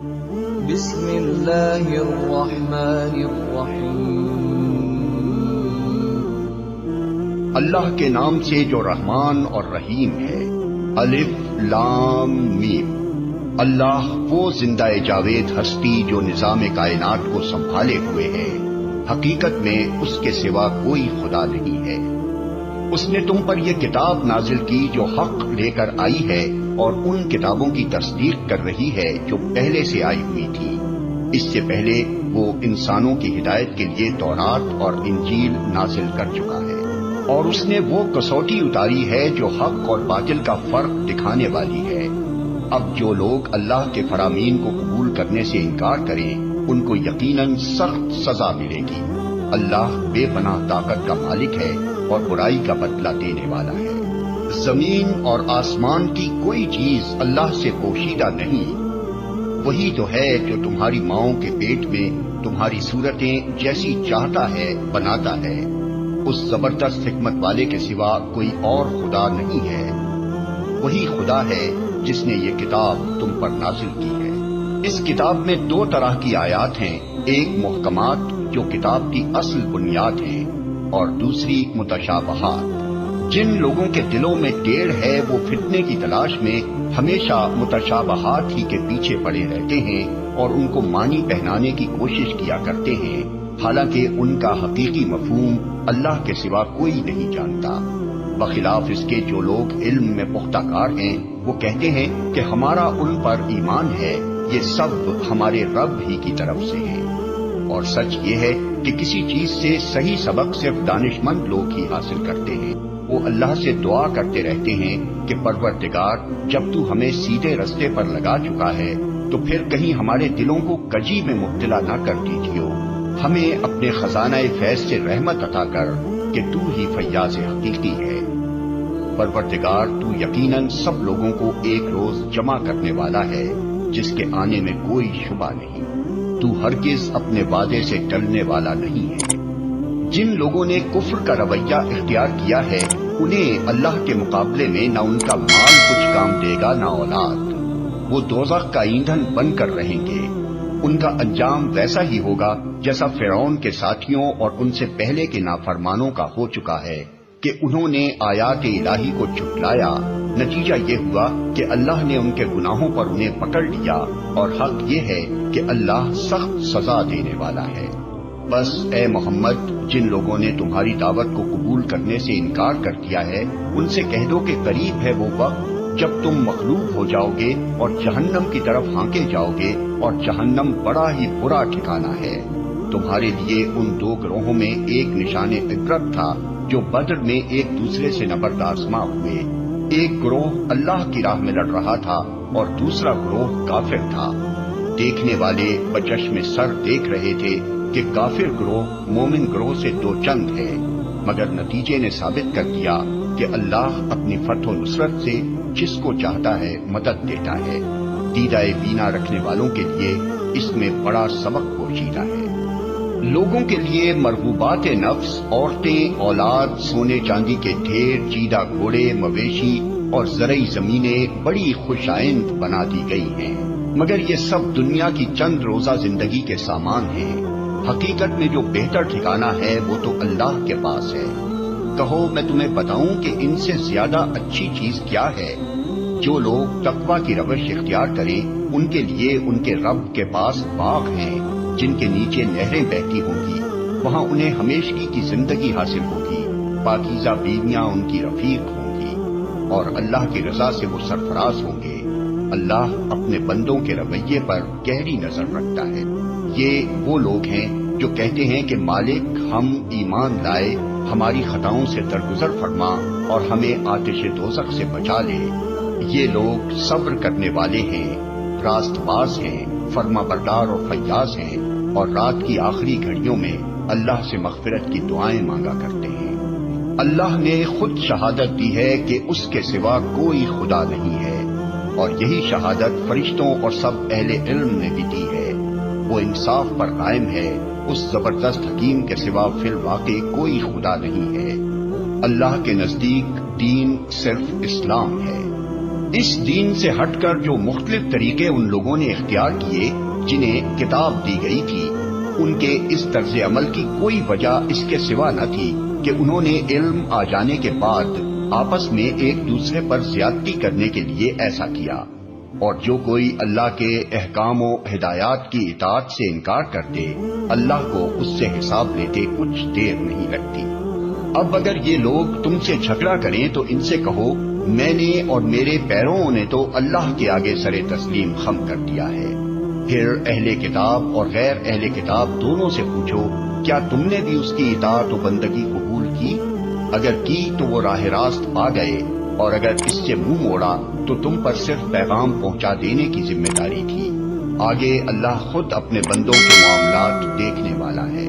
بسم اللہ الرحمن الرحیم اللہ کے نام سے جو رحمان اور رحیم ہے۔ الف لام میم۔ اللہ وہ زندہ جاوید ہستی جو نظام کائنات کو سنبھالے ہوئے ہے، حقیقت میں اس کے سوا کوئی خدا نہیں ہے۔ اس نے تم پر یہ کتاب نازل کی جو حق لے کر آئی ہے اور ان کتابوں کی تصدیق کر رہی ہے جو پہلے سے آئی ہوئی تھی۔ اس سے پہلے وہ انسانوں کی ہدایت کے لیے تورات اور انجیل نازل کر چکا ہے، اور اس نے وہ کسوٹی اتاری ہے جو حق اور باطل کا فرق دکھانے والی ہے۔ اب جو لوگ اللہ کے فرامین کو قبول کرنے سے انکار کریں ان کو یقیناً سخت سزا ملے گی۔ اللہ بے پناہ طاقت کا مالک ہے اور برائی کا بدلہ دینے والا ہے۔ زمین اور آسمان کی کوئی چیز اللہ سے پوشیدہ نہیں، وہی تو ہے جو تمہاری ماؤں کے پیٹ میں تمہاری صورتیں جیسی چاہتا ہے بناتا ہے۔ اس زبردست حکمت والے کے سوا کوئی اور خدا نہیں ہے۔ وہی خدا ہے جس نے یہ کتاب تم پر نازل کی ہے۔ اس کتاب میں دو طرح کی آیات ہیں، ایک محکمات جو کتاب کی اصل بنیاد ہیں، اور دوسری متشابہات۔ جن لوگوں کے دلوں میں ٹیڑھ ہے وہ فتنے کی تلاش میں ہمیشہ متشابہات ہی کے پیچھے پڑے رہتے ہیں اور ان کو معنی پہنانے کی کوشش کیا کرتے ہیں، حالانکہ ان کا حقیقی مفہوم اللہ کے سوا کوئی نہیں جانتا۔ بخلاف اس کے جو لوگ علم میں پختہ کار ہیں وہ کہتے ہیں کہ ہمارا ان پر ایمان ہے، یہ سب ہمارے رب ہی کی طرف سے ہے۔ اور سچ یہ ہے کہ کسی چیز سے صحیح سبق صرف دانشمند لوگ ہی حاصل کرتے ہیں۔ وہ اللہ سے دعا کرتے رہتے ہیں کہ پروردگار جب تو ہمیں سیدھے رستے پر لگا چکا ہے تو پھر کہیں ہمارے دلوں کو کجی میں مبتلا نہ کر دیجیو، ہمیں اپنے خزانہ فیض سے رحمت عطا کر کہ تو ہی فیاض حقیقی ہے۔ پروردگار تو یقیناً سب لوگوں کو ایک روز جمع کرنے والا ہے جس کے آنے میں کوئی شبہ نہیں۔ تو ہرگز اپنے وعدے سے ٹلنے والا نہیں ہے۔ جن لوگوں نے کفر کا رویہ اختیار کیا ہے انہیں اللہ کے مقابلے میں نہ ان کا مال کچھ کام دے گا نہ اولاد۔ وہ دوزخ کا ایندھن بن کر رہیں گے۔ ان کا انجام ویسا ہی ہوگا جیسا فرعون کے ساتھیوں اور ان سے پہلے کے نافرمانوں کا ہو چکا ہے کہ انہوں نے آیات الہی کو جھٹلایا۔ نتیجہ یہ ہوا کہ اللہ نے ان کے گناہوں پر انہیں پکڑ لیا، اور حق یہ ہے کہ اللہ سخت سزا دینے والا ہے۔ بس اے محمد، جن لوگوں نے تمہاری دعوت کو قبول کرنے سے انکار کر دیا ہے ان سے کہہ دو کہ قریب ہے وہ وقت جب تم مغلوب ہو جاؤ گے اور جہنم کی طرف ہانکے جاؤ گے، اور جہنم بڑا ہی برا ٹھکانہ ہے۔ تمہارے لیے ان دو گروہوں میں ایک نشان عبرت تھا جو بدر میں ایک دوسرے سے نبردآزما ہوئے۔ ایک گروہ اللہ کی راہ میں لڑ رہا تھا اور دوسرا گروہ کافر تھا۔ دیکھنے والے بچشم سر دیکھ رہے تھے کہ کافر گروہ مومن گروہ سے دو چند ہے، مگر نتیجے نے ثابت کر دیا کہ اللہ اپنی فتح و نصرت سے جس کو چاہتا ہے مدد دیتا ہے۔ دیدہ بینا رکھنے والوں کے لیے اس میں بڑا سبق پوشیدہ ہے۔ لوگوں کے لیے مرغوبات نفس، عورتیں، اولاد، سونے چاندی کے ڈھیر، چیدہ گھوڑے، مویشی اور زرعی زمینیں بڑی خوش آئند بنا دی گئی ہیں، مگر یہ سب دنیا کی چند روزہ زندگی کے سامان ہیں۔ حقیقت میں جو بہتر ٹھکانہ ہے وہ تو اللہ کے پاس ہے۔ کہو میں تمہیں بتاؤں کہ ان سے زیادہ اچھی چیز کیا ہے؟ جو لوگ تقویٰ کی روش اختیار کریں ان کے لیے ان کے رب کے پاس باغ ہیں جن کے نیچے نہریں بہتی ہوں گی، وہاں انہیں ہمیشگی کی زندگی حاصل ہوگی، پاکیزہ بیویاں ان کی رفیق ہوں گی، اور اللہ کی رضا سے وہ سرفراز ہوں گے۔ اللہ اپنے بندوں کے رویے پر گہری نظر رکھتا ہے۔ یہ وہ لوگ ہیں جو کہتے ہیں کہ مالک ہم ایمان لائے، ہماری خطاؤں سے درگزر فرما اور ہمیں آتش دوزخ سے بچا لے۔ یہ لوگ صبر کرنے والے ہیں، راست باز ہیں، فرما بردار اور فیاض ہیں، اور رات کی آخری گھڑیوں میں اللہ سے مغفرت کی دعائیں مانگا کرتے ہیں۔ اللہ نے خود شہادت دی ہے کہ اس کے سوا کوئی خدا نہیں ہے، اور یہی شہادت فرشتوں اور سب اہل علم نے بھی دی ہے۔ وہ انصاف پر قائم ہے، اس زبردست حکیم کے سوا فی الواقع کوئی خدا نہیں ہے۔ اللہ کے نزدیک دین صرف اسلام ہے۔ اس دین سے ہٹ کر جو مختلف طریقے ان لوگوں نے اختیار کیے جنہیں کتاب دی گئی تھی، ان کے اس طرز عمل کی کوئی وجہ اس کے سوا نہ تھی کہ انہوں نے علم آ جانے کے بعد آپس میں ایک دوسرے پر زیادتی کرنے کے لیے ایسا کیا، اور جو کوئی اللہ کے احکام و ہدایات کی اطاعت سے انکار کرتے، اللہ کو اس سے حساب لیتے کچھ دیر نہیں لگتی۔ اب اگر یہ لوگ تم سے جھگڑا کریں تو ان سے کہو، میں نے اور میرے پیروں نے تو اللہ کے آگے سر تسلیم خم کر دیا ہے۔ پھر اہل کتاب اور غیر اہل کتاب دونوں سے پوچھو، کیا تم نے بھی اس کی اطاعت و بندگی قبول کی؟ اگر کی تو وہ راہ راست پا گئے، اور اگر اس سے منہ موڑا تو تم پر صرف پیغام پہنچا دینے کی ذمہ داری تھی۔ آگے اللہ خود اپنے بندوں کے معاملات دیکھنے والا ہے۔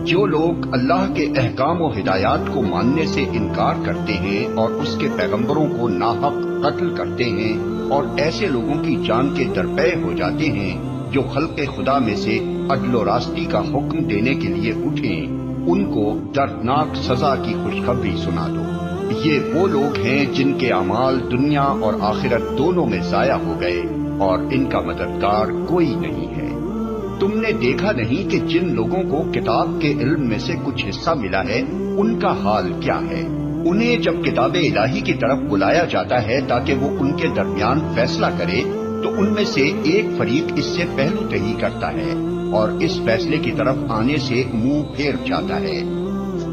جو لوگ اللہ کے احکام و ہدایات کو ماننے سے انکار کرتے ہیں اور اس کے پیغمبروں کو ناحق قتل کرتے ہیں اور ایسے لوگوں کی جان کے درپے ہو جاتے ہیں جو خلق خدا میں سے عدل و راستی کا حکم دینے کے لیے اٹھیں، ان کو دردناک سزا کی خوشخبری سنا دو۔ یہ وہ لوگ ہیں جن کے اعمال دنیا اور آخرت دونوں میں ضائع ہو گئے اور ان کا مددگار کوئی نہیں ہے۔ تم نے دیکھا نہیں کہ جن لوگوں کو کتاب کے علم میں سے کچھ حصہ ملا ہے ان کا حال کیا ہے؟ انہیں جب کتاب الہی کی طرف بلایا جاتا ہے تاکہ وہ ان کے درمیان فیصلہ کرے تو ان میں سے ایک فریق اس سے پہلو تہی کرتا ہے اور اس فیصلے کی طرف آنے سے منہ پھیر جاتا ہے۔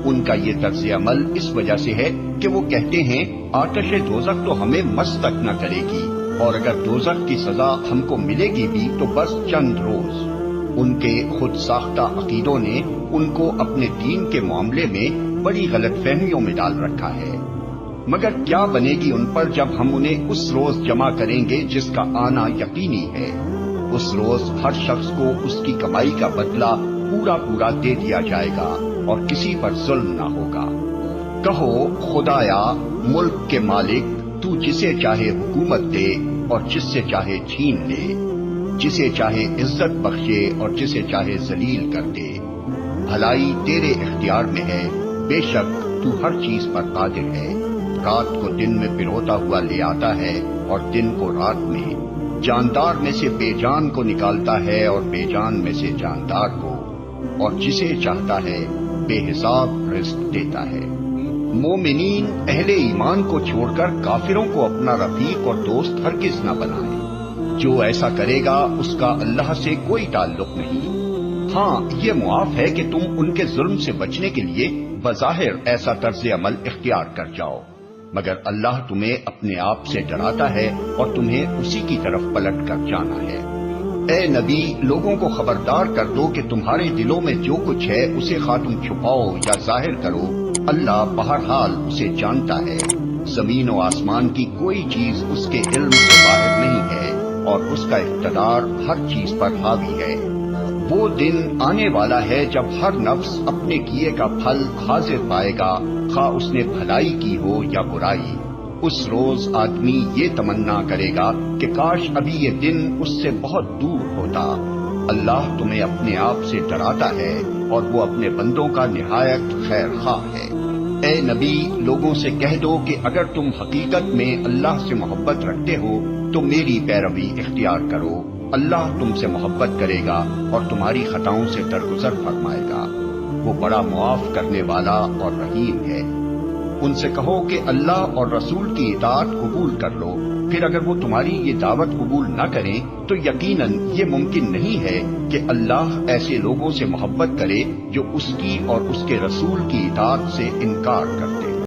ان کا یہ طرز عمل اس وجہ سے ہے کہ وہ کہتے ہیں آتش دوزخ تو ہمیں مس تک نہ کرے گی، اور اگر دوزخ کی سزا ہم کو ملے گی بھی تو بس چند روز۔ ان کے خود ساختہ عقیدوں نے ان کو اپنے دین کے معاملے میں بڑی غلط فہمیوں میں ڈال رکھا ہے۔ مگر کیا بنے گی ان پر جب ہم انہیں اس روز جمع کریں گے جس کا آنا یقینی ہے۔ اس روز ہر شخص کو اس کی کمائی کا بدلہ پورا پورا دے دیا جائے گا اور کسی پر ظلم نہ ہوگا۔ کہو، خدایا ملک کے مالک، تو جسے چاہے حکومت دے اور جس سے چاہے چھین لے، جسے چاہے عزت بخشے اور جسے چاہے ذلیل کر دے۔ بھلائی تیرے اختیار میں ہے، بے شک تو ہر چیز پر قادر ہے۔ رات کو دن میں پروتا ہوا لے آتا ہے اور دن کو رات میں، جاندار میں سے بے جان کو نکالتا ہے اور بے جان میں سے جاندار کو، اور جسے چاہتا ہے بے حساب رزق دیتا ہے۔ مومنین اہل ایمان کو چھوڑ کر کافروں کو اپنا رفیق اور دوست ہرگز نہ بنائیں۔ جو ایسا کرے گا اس کا اللہ سے کوئی تعلق نہیں۔ ہاں، یہ معاف ہے کہ تم ان کے ظلم سے بچنے کے لیے بظاہر ایسا طرز عمل اختیار کر جاؤ، مگر اللہ تمہیں اپنے آپ سے ڈراتا ہے اور تمہیں اسی کی طرف پلٹ کر جانا ہے۔ اے نبی، لوگوں کو خبردار کر دو کہ تمہارے دلوں میں جو کچھ ہے اسے خواہ تم چھپاؤ یا ظاہر کرو، اللہ بہرحال اسے جانتا ہے۔ زمین و آسمان کی کوئی چیز اس کے علم سے باہر نہیں ہے، اور اس کا اقتدار ہر چیز پر حاوی ہے۔ وہ دن آنے والا ہے جب ہر نفس اپنے کیے کا پھل حاضر پائے گا، خواہ اس نے بھلائی کی ہو یا برائی۔ اس روز آدمی یہ تمنا کرے گا کہ کاش ابھی یہ دن اس سے بہت دور ہوتا۔ اللہ تمہیں اپنے آپ سے ڈراتا ہے اور وہ اپنے بندوں کا نہایت خیر خواہ ہے۔ اے نبی، لوگوں سے کہہ دو کہ اگر تم حقیقت میں اللہ سے محبت رکھتے ہو تو میری پیروی اختیار کرو، اللہ تم سے محبت کرے گا اور تمہاری خطاؤں سے درگزر فرمائے گا۔ وہ بڑا معاف کرنے والا اور رحیم ہے۔ ان سے کہو کہ اللہ اور رسول کی اطاعت قبول کر لو، پھر اگر وہ تمہاری یہ دعوت قبول نہ کریں تو یقیناً یہ ممکن نہیں ہے کہ اللہ ایسے لوگوں سے محبت کرے جو اس کی اور اس کے رسول کی اطاعت سے انکار کرتے ہیں۔